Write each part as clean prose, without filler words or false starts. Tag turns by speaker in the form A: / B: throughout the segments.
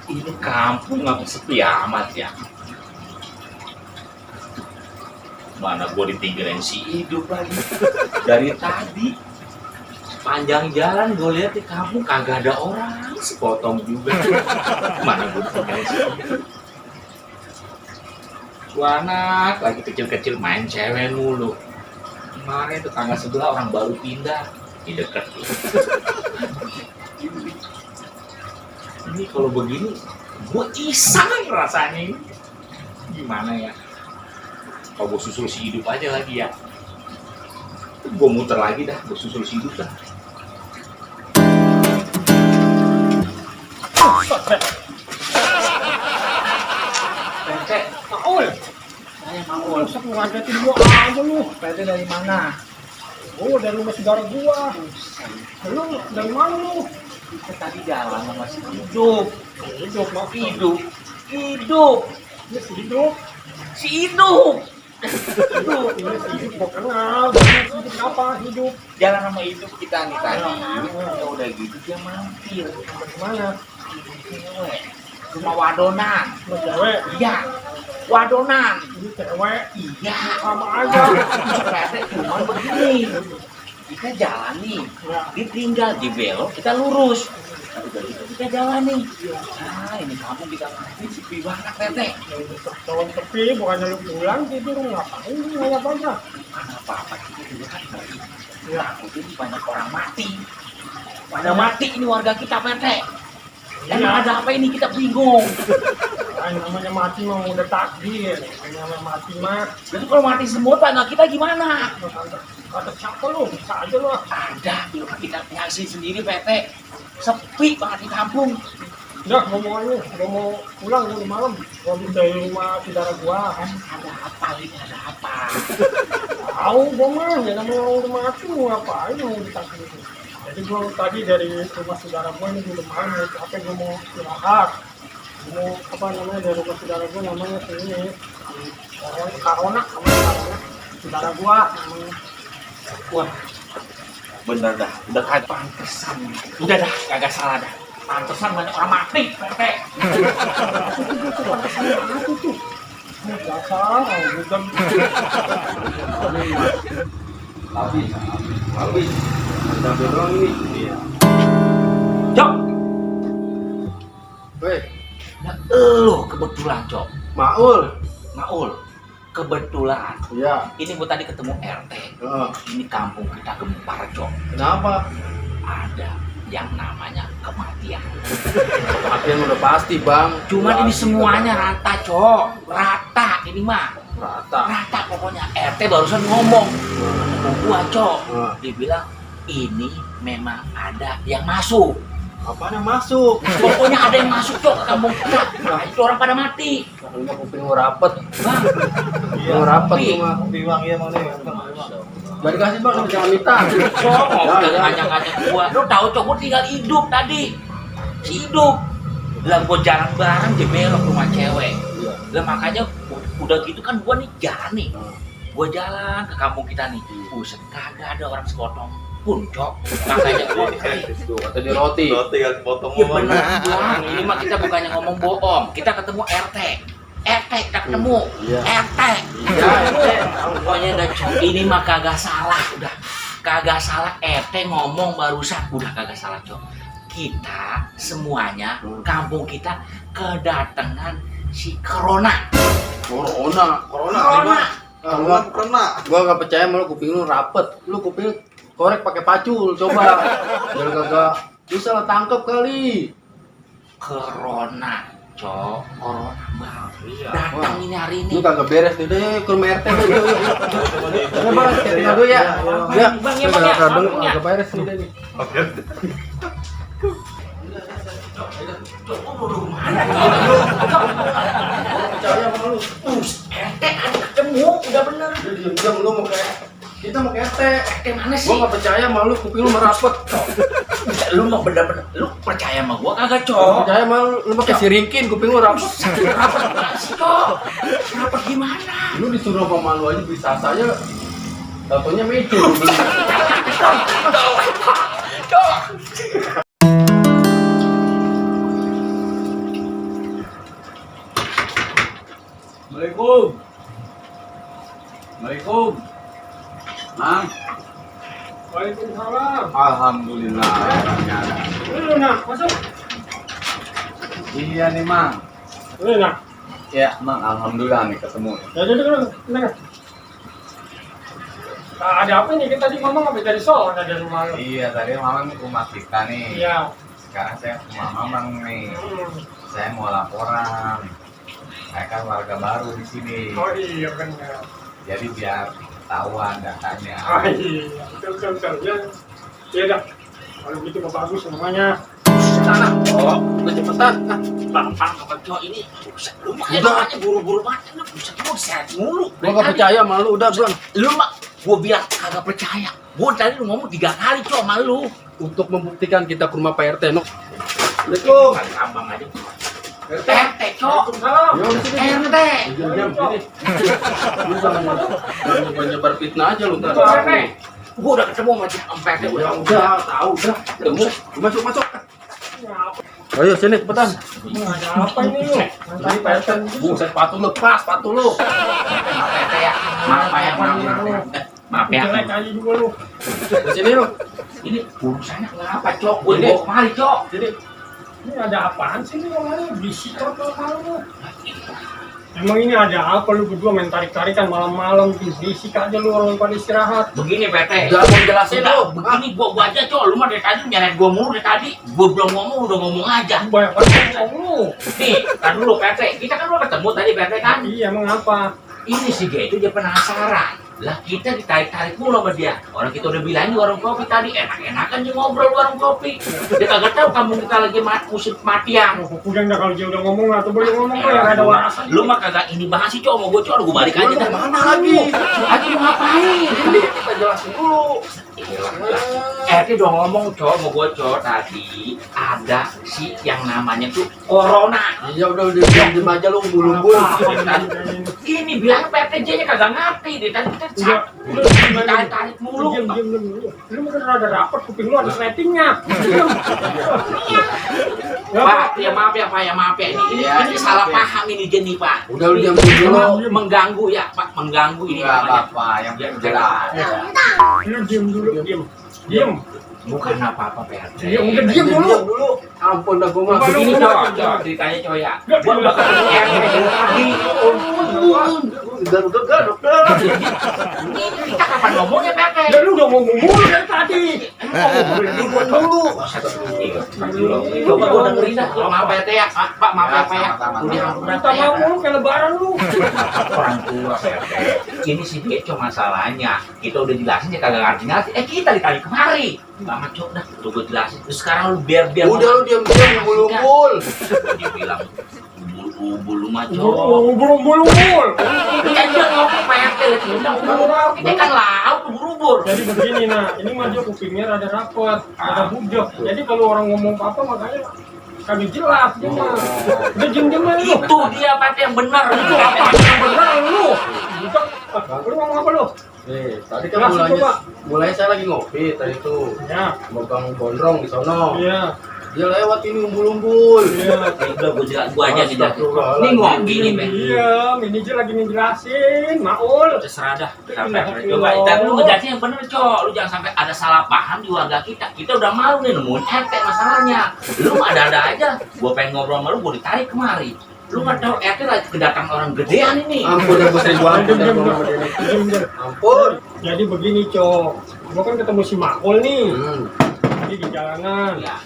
A: Ini kampung apa sepi amat ya? Mana gue ditinggalin si hidup lagi. Dari tadi panjang jalan gue lihat di kampung kagak ada orang, sepotong juga. Mana gue ditinggalin si hidup. Tuh anak lagi kecil-kecil main cewek mulu. Kemarin tetangga sebelah orang baru pindah di dekat. Ini kalau begini gue iseng rasanya ini. Gimana ya? Kalau gue susul si hidup aja lagi ya. Gue muter lagi dah, gue susul si hidup dah.
B: Pente, Maul. Saya Maul. Satu ngagetin gua aja lu. Pente dari mana? Oh, dari rumah saudara gua. Lu dari mana lu?
A: Kita tadi jalan sama si hidup.
B: Hidup, Mas.
A: Hidup. Hidup.
B: Ini si hidup.
A: Si hidup.
B: Hidup. Ini si hidup. Gua kenal. Hidup apa? Hidup.
A: Jalan sama hidup kita nih tadi. Ya udah gitu dia mampir.
B: Gimana?
A: Cewek. Rumah wadonan.
B: Lu cewek.
A: Iya. Wadonan.
B: Ini cewek.
A: Iya.
B: Sama aja.
A: Ternyata cuma begini. Kita jalan nih.
B: Ya.
A: Ditinggal di belok kita lurus. Tapi dari itu kita jalan nih. Nah ini kampung kita ini sepi banget Tete.
B: Tahun sepi, bukannya lu pulang tidur ngapain? Lu ngajak aja.
A: Karena apa-apa kita juga kan ngeri.
B: Ya.
A: Takut ini banyak orang mati. Pada mati ini warga kita Tete. Dan ada apa ini kita bingung.
B: Yang namanya mati mah udah takdir. Yang namanya mati mah.
A: Jadi kalau mati semua tanya kita gimana?
B: Kata siapa lu? Bisa aja lu.
A: Ada di rumah kita nyaksi sendiri PT. Sepi banget di kampung.
B: Udah ngomong aja, gua mau pulang udah malam. Gua habis dari rumah saudara gua.
A: Ada apa ini? Ada apa?
B: Tahu gua mah, ya namanya udah mati mau ngapain mau ditakdir itu. Jadi gua tadi dari rumah saudara gua ini udah malam mau capek gua mau istirahat. Gua mau apa namanya dari rumah saudara gua namanya sini. Karona namanya. Saudara gua namanya.
A: Wah, bener dah. Udah kagak pantesan. Udah dah, kagak salah dah. Pantesan banyak orang mati, PT.
B: Pantesan mati tuh. Biasa, udah.
C: Habis. Ada dorong ini. Iya.
A: Cok,
C: Weh,
A: nah elu kebetulan Cok.
C: Maul.
A: Maul, kebetulan.
C: Iya.
A: Ini gua tadi ketemu RT.
C: Heeh.
A: Ini kampung kita gempar Cok.
C: Kenapa?
A: Ada yang namanya kematian.
C: Kematian udah pasti, Bang.
A: Cuman ini semuanya rata Cok. Rata ini mah.
C: rata.
A: Rata pokoknya. RT barusan ngomong. Gua Cok.
C: Heeh.
A: Dia bilang ini memang ada yang masuk.
C: Apaan yang masuk?
A: Pokoknya ada yang masuk Cok ke kampung kita. Nah, itu orang pada mati.
C: Ini kuping gua rapet.
A: Bang,
C: Gua rapet
A: Pi.
C: tuh mah.
B: Bilang iya mana ya?
C: Gak dikasih, Bang, sama jangan minta.
A: Cok, udah
C: Ya.
A: ngajak-ngajak gua. Lu tahu Cok, gua tinggal hidup tadi. Si hidup. Lah gua jalan bareng di belok rumah cewek.
C: Iya.
A: Lah makanya udah gitu kan gua nih jalan nih. Gua jalan ke kampung kita nih. Buset, kagak ada orang sepotong pun Cok. Makanya gua
C: Tuh, kata dia roti.
D: Roti yang potong
A: ya bener Bang. Ini mah kita bukannya ngomong bohong. Kita ketemu RT. RT kita ketemu.
C: Iya.
A: RT.
C: Iya, RT.
A: Pokoknya udah Cok, ini mah kagak salah udah. Kagak salah RT ngomong barusan udah kagak salah Cok. Kita semuanya kampung kita kedatangan si Corona.
C: Corona.
A: Corona.
D: Corona kena.
C: Gua gak percaya sama lu, kuping lu rapet. Lu kuping korek pakai pacul, coba. Biar kagak bisa lah tangkep kali.
A: Corona, Cok. Corona bang.
D: Iya.
A: Datang ini hari ini.
C: Lu kagak beres nih, deh ke rumah RT deh. Coba Bang, tinggal dulu ya. Ya,
A: Bang, ya,
C: saya
A: Bang, ya.
C: kadang
A: Bang, ya.
C: kagak beres nih deh nih.
A: Cok, lu udah kemana?
C: Percaya sama lu.
A: Iya bener.
C: Udah diam-diam lu mau kayak kita mau kayak RT.
A: RT mana sih?
C: Gua nggak percaya sama lu, kuping lu merapet.
A: Lu mah bener-bener, lu percaya sama gua kagak,
C: Nggak
A: Cok?
C: percaya sama lu pakai siringkin, kuping lu rapet.
A: Kenapa sih, Cok? Kenapa gimana?
C: Lu disuruh sama lu aja bisa saja. Tatonya meja.
A: Cok.
E: Assalamualaikum. Assalamualaikum. Mang,
B: Waalaikumsalam.
E: alhamdulillah.
B: Lu nak masuk.
E: Iya nih, Mang.
B: Lu nak.
E: Ya, Mang, alhamdulillah nih ketemu.
B: Ya jadi kan. Nah, ada apa nih? Kita tadi ngomong apa dari sono dari rumah lu?
E: Iya, tadi Mamang ke rumah kita nih.
B: Iya.
E: Sekarang saya ke rumah Mamang nih.
B: Hmm.
E: Saya mau laporan. Saya kan warga baru di sini.
B: Oh iya benar.
E: Jadi biar ketahuan datanya.
B: Oh iya, betul. Ya dah. Kalau gitu mah bagus namanya.
C: Sana, oh, udah cepetan. Nah,
A: Bang, Cok ini buset. Lu mah
C: Udah.
A: namanya buru-buru banget. Lu buset, lu sehat mulu.
C: gua nggak percaya sama lu, udah gua.
A: Lu mah gua bilang kagak percaya. Gua tadi lu ngomong 3 kali, Cok, sama lu.
C: Untuk membuktikan kita ke rumah Pak RT, no. Assalamualaikum.
A: Kali abang aja.
C: RT.
A: RT, Cok.
B: Waalaikumsalam.
C: Yo, di sini.
A: RT.
C: Diam, sini. Lu jangan nyebar fitnah aja lu, ntar.
B: RT.
A: Gua udah ketemu sama RT.
C: Ya udah, tahu udah. Ketemu. Masuk. Ayo sini cepetan.
B: Ada apa ini lu? Tadi Pak RT.
C: Buset, sepatu lu, pas sepatu lu.
A: Maaf RT ya. Maaf ya, maaf. Maaf ya.
B: Jelek aja juga lu.
C: Di sini lu.
A: Ini urusannya kenapa, Cok? Gua bawa kemari, Cok.
C: Sini.
B: Ini ada apaan sih nih kemarin? Bisik kok lu. Emang ini ada apa lu berdua main tarik-tarikan malam-malam bisik aja lu orang pada istirahat.
A: Begini, PT.
C: Udah mau jelasin
A: Udah,
C: lu.
A: begini gua aja, Cok. Lu mah dari tadi nyeret gua mulu dari tadi. Gua belum ngomong, udah ngomong aja.
B: Banyak banget ngomong lu.
A: Nih, kan dulu PT. Kita kan udah ketemu tadi PT kan.
B: Iya emang apa?
A: Ini si G itu dia penasaran. Lah kita ditarik-tarik mulu sama dia. Orang kita udah bilang di warung kopi tadi enak-enakan dia ngobrol di warung kopi. Dia kagak tahu kampung kita lagi musim matian.
B: Udah enggak kalau dia udah ngomong atau boleh ngomong kok yang ada warasan.
A: Lu mah kagak ini bahas sih, Cok. Mau gua, Cok, gua balik aja dah.
C: Mana lagi?
A: Lagi mau ngapain?
C: Ini kita jelasin dulu.
A: Dia udah ngomong, Cok, mau gua, Cok, tadi ada si yang namanya tuh Corona.
C: Iya udah diam aja lu bulu-bulu.
A: Ini bilang PTJ-nya kagak ngerti. Dia tadi kita
B: Udah,
A: tarik-tarik mulu.
B: Diam dulu. Lu mungkin ada rapet kuping lu ada settingnya. Diam. Ya,
A: Pak, ya maaf ya Pak, ya maaf ya. Ini salah paham ini Jenny, Pak.
C: Udah lu diam dulu.
A: Mengganggu ya, Pak, mengganggu ini
E: Enggak
A: namanya.
E: apa-apa, yang jelas.
B: Lu diam dulu, diam.
A: Bukan apa-apa, Pak.
B: Ya udah diam dulu.
C: Ampun dah gua mah.
A: Begini, Cok, ceritanya, Cok, ya. Gua udah ketemu RT dari tadi. Ini kita kapan ngomongnya, Pak?
B: Ya lu udah ngomong mulu dari tadi.
A: Buat dulu. Coba gua dengerin dah. Maaf ya, Teh ya. Pak, maaf ya, Pak ya. Udah
B: Minta maaf mulu kayak lebaran lu.
A: orang tua, Pak RT. Ini sih Beco masalahnya. Kita udah jelasin dia kagak ngerti-ngerti. Kita ditarik kemari. Lama, Cok, dah. Udah gua jelasin. Terus sekarang lu biar
C: Udah lu diam-diam bulu-bul.
A: dia bilang bulu mah, Cok.
B: Bulu-bulu.
A: Kan dia ngomong Pak RT lagi bilang ini kan lauk berubur.
B: Jadi begini nah, ini mah dia kupingnya rada rapet, rada bujuk. Jadi kalau orang ngomong apa makanya kagak jelas dia mah. Udah diam-diam aja lu.
A: Itu dia Pak yang benar.
B: Itu apa yang benar lu? Bukan. Lu ngomong apa lu?
C: Tadi kan
B: Jelasin, coba.
C: mulai saya lagi ngopi tadi tuh.
B: Ya.
C: Megang gondrong di sono.
B: Iya.
C: Dia lewat ini umbul-umbul.
B: Iya.
A: Udah gua aja sih dah. Ini ngomong gini, Pak.
B: Iya, ini aja lagi ngejelasin, Maul.
A: Terserah dah. Sampai coba tapi lu ngejelasin yang bener, Cok. Lu jangan sampai ada salah paham di warga kita. Kita udah malu nih nemuin RT masalahnya. Lu mah ada-ada aja. Gua pengen ngobrol sama lu, gua ditarik kemari. Lu nggak tahu RT lagi kedatangan orang gedean ini.
C: Ampun dah gua sering gua ampun dah gua sama dia nih.
B: Diam-diam.
C: Ampun.
B: Jadi begini, Cok. Gua kan ketemu si Maul nih. Tadi di jalanan.
A: Ya.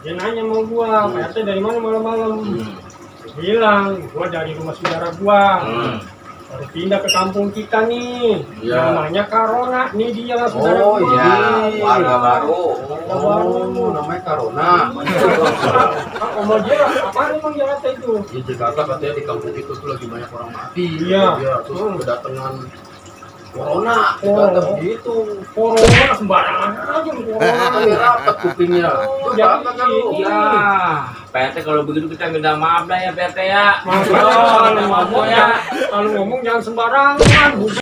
B: Dia nanya sama gua, Pak RT dari mana malam-malam? Dia bilang, gua dari rumah saudara gua. baru pindah ke kampung kita nih.
C: Iya.
B: Namanya Karona, nih dia saudara
C: Oh
B: gua.
C: iya,
E: warga baru.
C: Oh, namanya Karona.
B: Om dia apa emang Jakarta itu?
C: Di Jakarta katanya di kampung itu tuh lagi banyak orang mati.
B: Iya.
C: Terus kedatangan corona, Jakarta begitu.
B: Corona sembarangan aja corona.
C: Kami rapat kupingnya. Tuh,
B: Jadi
C: Bapak kan lu.
E: Ya, PT kalau begitu kita minta maaf dah ya PT ya.
B: Makanya kalau ngomong jangan sembarangan.